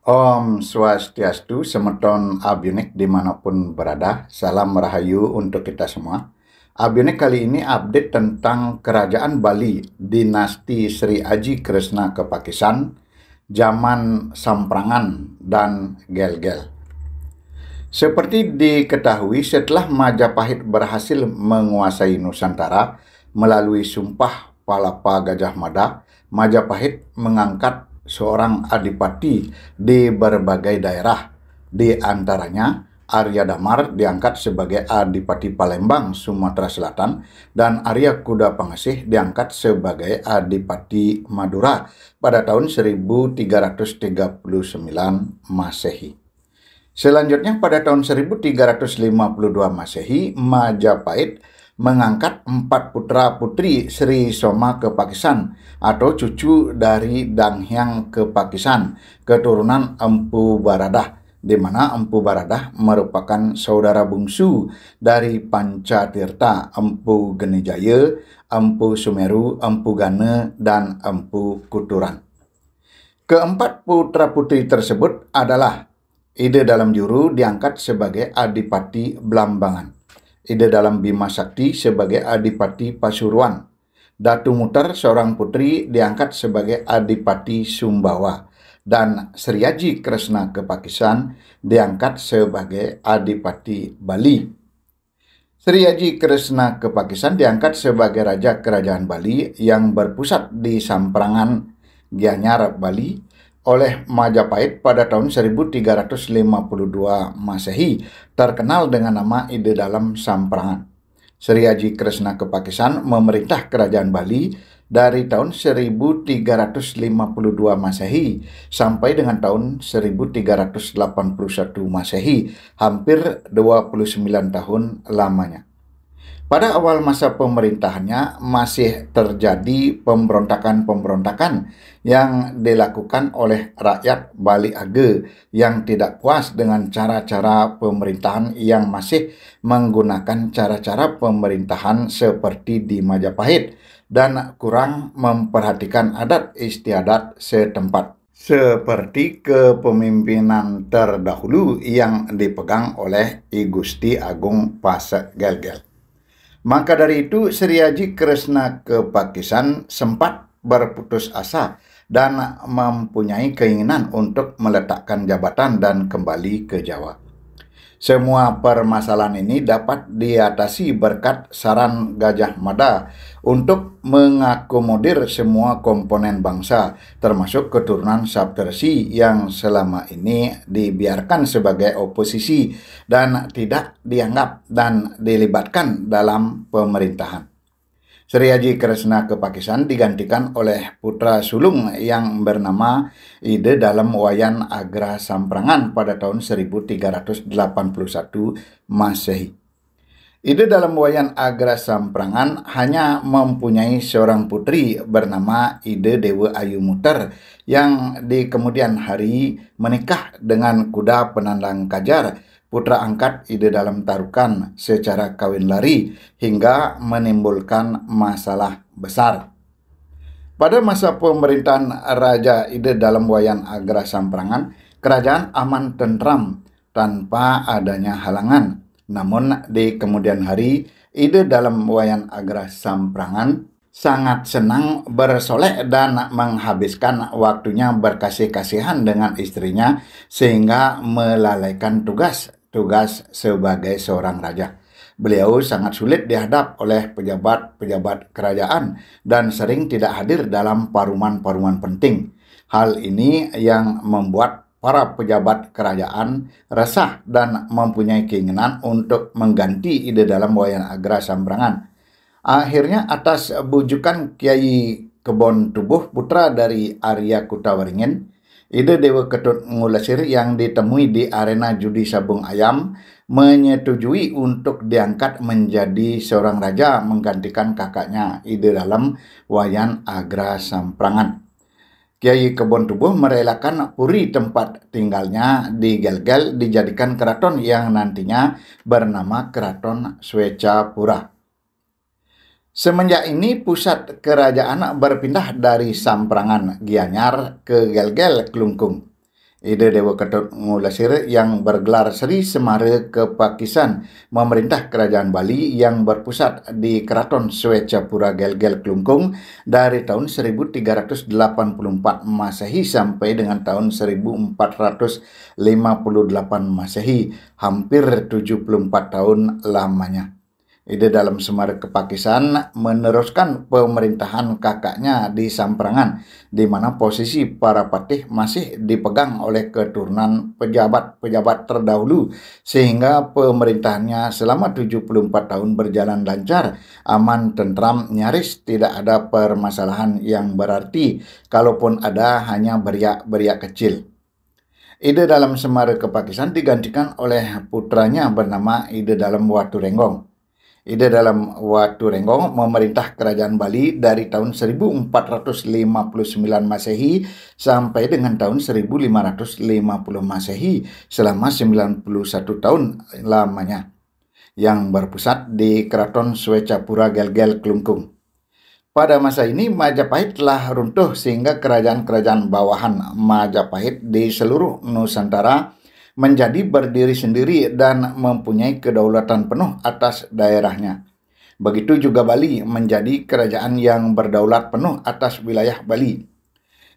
Om Swastiastu, semeton Abionik dimanapun berada. Salam Rahayu untuk kita semua. Abionik kali ini update tentang Kerajaan Bali, Dinasti Sri Aji Kresna Kepakisan, zaman Samprangan dan Gel-Gel. Seperti diketahui, setelah Majapahit berhasil menguasai Nusantara melalui Sumpah Palapa Gajah Mada, Majapahit mengangkat seorang adipati di berbagai daerah. Di antaranya, Arya Damar diangkat sebagai Adipati Palembang, Sumatera Selatan, dan Arya Kuda Pangasih diangkat sebagai Adipati Madura pada tahun 1339 Masehi. Selanjutnya pada tahun 1352 Masehi, Majapahit mengangkat 4 putra-putri Sri Soma Kepakisan atau cucu dari Dang Hyang Kepakisan, keturunan Empu Baradah, di mana Empu Baradah merupakan saudara bungsu dari Pancatirta, Empu Genijaya, Empu Sumeru, Empu Gane, dan Empu Kuturan. Keempat putra-putri tersebut adalah Ide Dalam Juru diangkat sebagai Adipati Blambangan, Ide Dalam Bima Sakti sebagai Adipati Pasuruan, Datu Muter seorang putri diangkat sebagai Adipati Sumbawa, dan Sri Aji Kresna Kepakisan diangkat sebagai Adipati Bali. Sri Aji Kresna Kepakisan diangkat sebagai Raja Kerajaan Bali yang berpusat di Samprangan, Gianyar, Bali oleh Majapahit pada tahun 1352 Masehi, terkenal dengan nama Ide Dalam Samprangan. Sri Aji Kresna Kepakisan memerintah Kerajaan Bali dari tahun 1352 Masehi sampai dengan tahun 1381 Masehi, hampir 29 tahun lamanya. Pada awal masa pemerintahannya masih terjadi pemberontakan-pemberontakan yang dilakukan oleh rakyat Bali Age yang tidak puas dengan cara-cara pemerintahan yang masih menggunakan cara-cara pemerintahan seperti di Majapahit dan kurang memperhatikan adat istiadat setempat, seperti kepemimpinan terdahulu yang dipegang oleh I Gusti Agung Pasek Gel-Gel. Maka dari itu, Sri Aji Kresna Kepakisan sempat berputus asa dan mempunyai keinginan untuk meletakkan jabatan dan kembali ke Jawa. Semua permasalahan ini dapat diatasi berkat saran Gajah Mada untuk mengakomodir semua komponen bangsa, termasuk keturunan Saptersi yang selama ini dibiarkan sebagai oposisi dan tidak dianggap dan dilibatkan dalam pemerintahan. Sri Aji Kresna Kepakisan digantikan oleh putra sulung yang bernama Ide Dalam Wayan Agra Samprangan pada tahun 1381 Masehi. Ide Dalam Wayan Agra Samprangan hanya mempunyai seorang putri bernama Ide Dewa Ayu Muter yang di kemudian hari menikah dengan Kuda Penandang Kajar, putra angkat Ide Dalam Tarukan, secara kawin lari hingga menimbulkan masalah besar. Pada masa pemerintahan Raja Ide Dalam Wayan Agra Samprangan, kerajaan aman tentram tanpa adanya halangan. Namun di kemudian hari, Ide Dalam Wayan Agra Samprangan sangat senang bersolek dan menghabiskan waktunya berkasih-kasihan dengan istrinya sehingga melalaikan tugas sebagai seorang raja. Beliau sangat sulit dihadap oleh pejabat-pejabat kerajaan dan sering tidak hadir dalam paruman-paruman penting. Hal ini yang membuat para pejabat kerajaan resah dan mempunyai keinginan untuk mengganti Ide Dalam Wayan Agra Samprangan. Akhirnya atas bujukan Kiai Kebon Tubuh, putra dari Arya Kutawaringin, Ide Dewa Ketut Ngulesir yang ditemui di arena judi sabung ayam menyetujui untuk diangkat menjadi seorang raja menggantikan kakaknya Ide Dalam Wayan Agra Samprangan. Kiai Kebon Tubuh merelakan puri tempat tinggalnya di Gel-Gel dijadikan keraton yang nantinya bernama Keraton Swecapura. Semenjak ini pusat kerajaan berpindah dari Samprangan Gianyar ke Gel-Gel Klungkung. Ide Dewa Ketengulesir yang bergelar Sri Semara Kepakisan memerintah Kerajaan Bali yang berpusat di Keraton Swecapura Gelgel Klungkung dari tahun 1384 Masehi sampai dengan tahun 1458 Masehi, hampir 74 tahun lamanya. Ide dalam Semar Kepakisan meneruskan pemerintahan kakaknya di Samprangan, di mana posisi para patih masih dipegang oleh keturunan pejabat-pejabat terdahulu, sehingga pemerintahannya selama 74 tahun berjalan lancar, aman, tentram, nyaris tidak ada permasalahan yang berarti, kalaupun ada hanya beriak-beriak kecil. Ide dalam Semar Kepakisan digantikan oleh putranya bernama Ide dalam Watu Renggong. Ide dalam Watu Renggong memerintah Kerajaan Bali dari tahun 1459 Masehi sampai dengan tahun 1550 Masehi, selama 91 tahun lamanya, yang berpusat di Keraton Swecapura Gelgel Klungkung. Pada masa ini Majapahit telah runtuh sehingga kerajaan-kerajaan bawahan Majapahit di seluruh Nusantara menjadi berdiri sendiri dan mempunyai kedaulatan penuh atas daerahnya. Begitu juga Bali menjadi kerajaan yang berdaulat penuh atas wilayah Bali.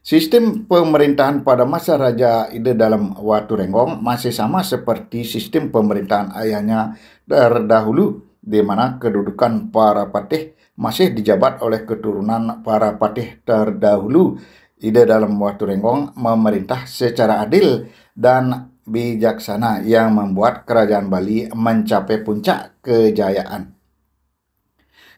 Sistem pemerintahan pada masa Raja Ide dalam Watu Renggong masih sama seperti sistem pemerintahan ayahnya terdahulu, di mana kedudukan para patih masih dijabat oleh keturunan para patih terdahulu. Ide dalam Watu Renggong memerintah secara adil dan bijaksana yang membuat Kerajaan Bali mencapai puncak kejayaan.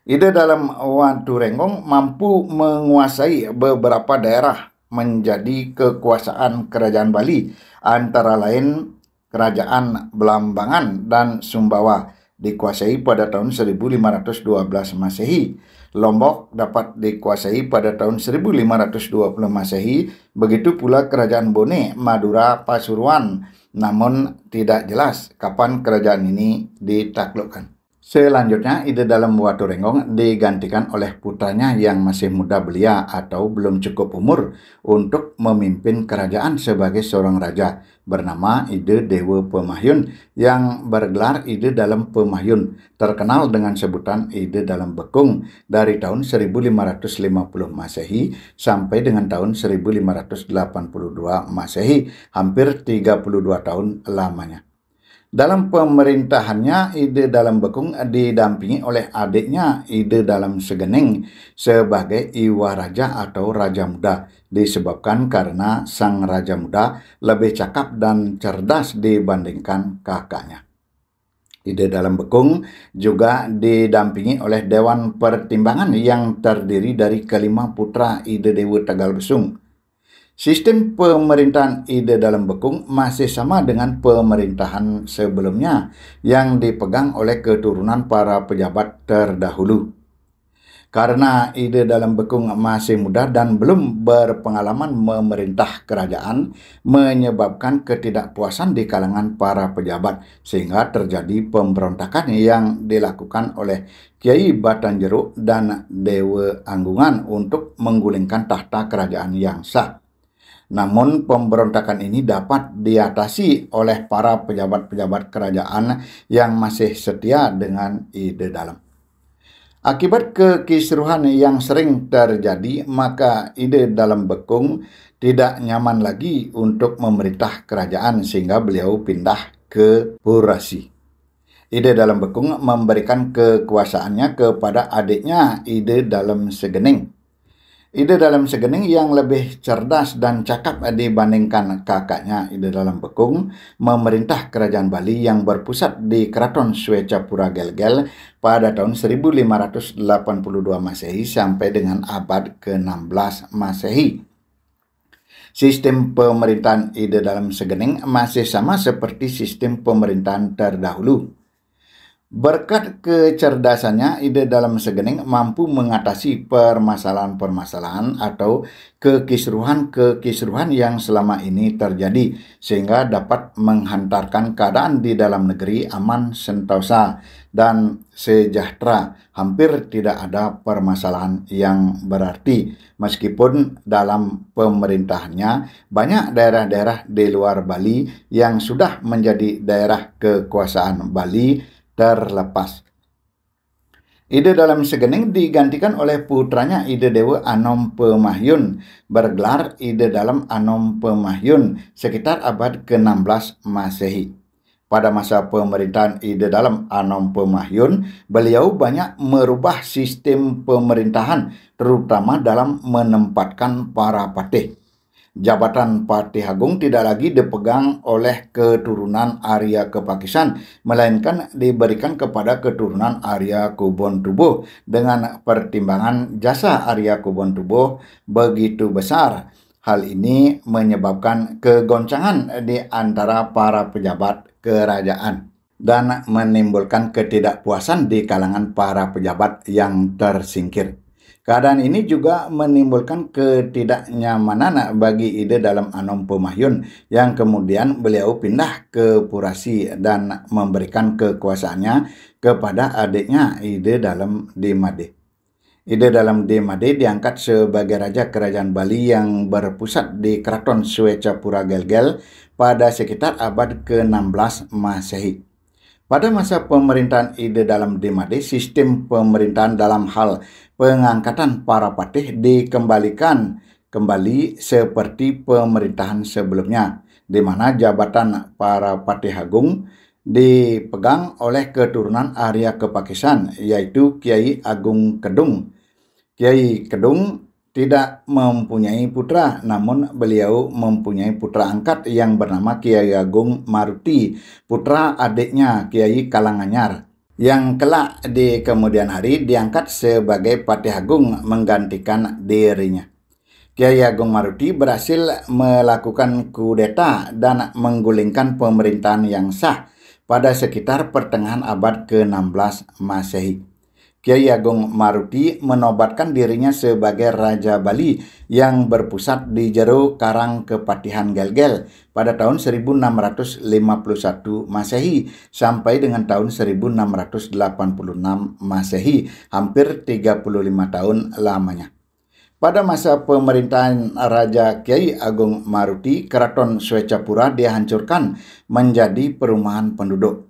Ide dalam Watu Renggong mampu menguasai beberapa daerah menjadi kekuasaan Kerajaan Bali, antara lain Kerajaan Belambangan dan Sumbawa dikuasai pada tahun 1512 Masehi. Lombok dapat dikuasai pada tahun 1520 Masehi, begitu pula Kerajaan Bone, Madura, Pasuruan. Namun tidak jelas kapan kerajaan ini ditaklukkan. Selanjutnya, Ide dalam Watu Renggong digantikan oleh putranya yang masih muda belia atau belum cukup umur untuk memimpin kerajaan sebagai seorang raja, bernama Ide Dewa Pemahyun yang bergelar Ide dalam Pemahyun, terkenal dengan sebutan Ide dalam Bekung dari tahun 1550 Masehi sampai dengan tahun 1582 Masehi, hampir 32 tahun lamanya. Dalam pemerintahannya, Ide dalam Bekung didampingi oleh adiknya Ide dalam Segening sebagai Iwa Raja atau Raja Muda, disebabkan karena sang Raja Muda lebih cakap dan cerdas dibandingkan kakaknya. Ide dalam Bekung juga didampingi oleh Dewan Pertimbangan yang terdiri dari kelima putra Ide Dewa Tegal Besung. Sistem pemerintahan Ide dalam Bekung masih sama dengan pemerintahan sebelumnya yang dipegang oleh keturunan para pejabat terdahulu. Karena Ide dalam Bekung masih muda dan belum berpengalaman memerintah kerajaan, menyebabkan ketidakpuasan di kalangan para pejabat, sehingga terjadi pemberontakan yang dilakukan oleh Kiai Batanjero dan Dewa Anggungan untuk menggulingkan tahta kerajaan yang sah. Namun pemberontakan ini dapat diatasi oleh para pejabat-pejabat kerajaan yang masih setia dengan Ide dalam. Akibat kekisruhan yang sering terjadi, maka Ide dalam Bekung tidak nyaman lagi untuk memerintah kerajaan sehingga beliau pindah ke Purasi. Ide dalam Bekung memberikan kekuasaannya kepada adiknya Ide dalam Segening. Ide dalam Segening yang lebih cerdas dan cakap dibandingkan kakaknya Ide dalam Bekung memerintah Kerajaan Bali yang berpusat di Keraton Swecapura Gelgel pada tahun 1582 Masehi sampai dengan abad ke-16 Masehi. Sistem pemerintahan Ide dalam Segening masih sama seperti sistem pemerintahan terdahulu. Berkat kecerdasannya, Ide Dalam Segening mampu mengatasi permasalahan-permasalahan atau kekisruhan-kekisruhan yang selama ini terjadi, sehingga dapat menghantarkan keadaan di dalam negeri aman, sentosa, dan sejahtera. Hampir tidak ada permasalahan yang berarti. Meskipun dalam pemerintahannya, banyak daerah-daerah di luar Bali yang sudah menjadi daerah kekuasaan Bali terlepas. Ide Dalam Segening digantikan oleh putranya Ide Dewa Anom Pemahyun, bergelar Ide Dalam Anom Pemahyun sekitar abad ke-16 Masehi. Pada masa pemerintahan Ide Dalam Anom Pemahyun, beliau banyak merubah sistem pemerintahan, terutama dalam menempatkan para patih. Jabatan Patih Agung tidak lagi dipegang oleh keturunan Arya Kepakisan, melainkan diberikan kepada keturunan Arya Kubon-Tubuh dengan pertimbangan jasa Arya Kubon-Tubuh begitu besar. Hal ini menyebabkan kegoncangan di antara para pejabat kerajaan dan menimbulkan ketidakpuasan di kalangan para pejabat yang tersingkir. Keadaan ini juga menimbulkan ketidaknyamanan bagi Ide Dalam Anom Pemahyun, yang kemudian beliau pindah ke Purasi dan memberikan kekuasaannya kepada adiknya Ide Dalam Demade. Ide Dalam Demade diangkat sebagai raja kerajaan Bali yang berpusat di Keraton Swecapura Gelgel pada sekitar abad ke-16 Masehi. Pada masa pemerintahan Ide Dalam Demade, sistem pemerintahan dalam hal pengangkatan para patih dikembalikan kembali seperti pemerintahan sebelumnya, di mana jabatan para patih agung dipegang oleh keturunan Arya Kepakisan, yaitu Kiai Agung Kedung. Kiai Kedung tidak mempunyai putra, namun beliau mempunyai putra angkat yang bernama Kiai Agung Maruti, putra adiknya Kiai Kalanganyar, yang kelak di kemudian hari diangkat sebagai Patih Agung menggantikan dirinya. Kiai Agung Maruti berhasil melakukan kudeta dan menggulingkan pemerintahan yang sah pada sekitar pertengahan abad ke-16 Masehi. Kiai Agung Maruti menobatkan dirinya sebagai Raja Bali yang berpusat di jero Karang Kepatihan Gelgel pada tahun 1651 Masehi sampai dengan tahun 1686 Masehi, hampir 35 tahun lamanya. Pada masa pemerintahan Raja Kiai Agung Maruti, Keraton Swecapura dihancurkan menjadi perumahan penduduk.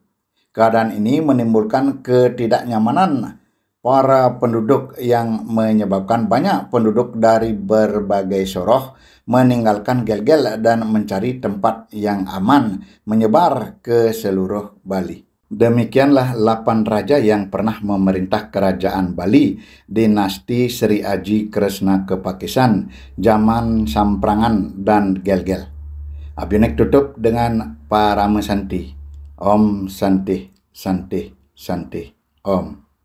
Keadaan ini menimbulkan ketidaknyamanan para penduduk yang menyebabkan banyak penduduk dari berbagai soroh meninggalkan Gelgel dan mencari tempat yang aman, menyebar ke seluruh Bali. Demikianlah 8 raja yang pernah memerintah kerajaan Bali, dinasti Sri Aji Kresna Kepakisan, zaman Samprangan dan Gelgel. Abionek tutup dengan Parama Santi. Om Santi Santi Santi Om.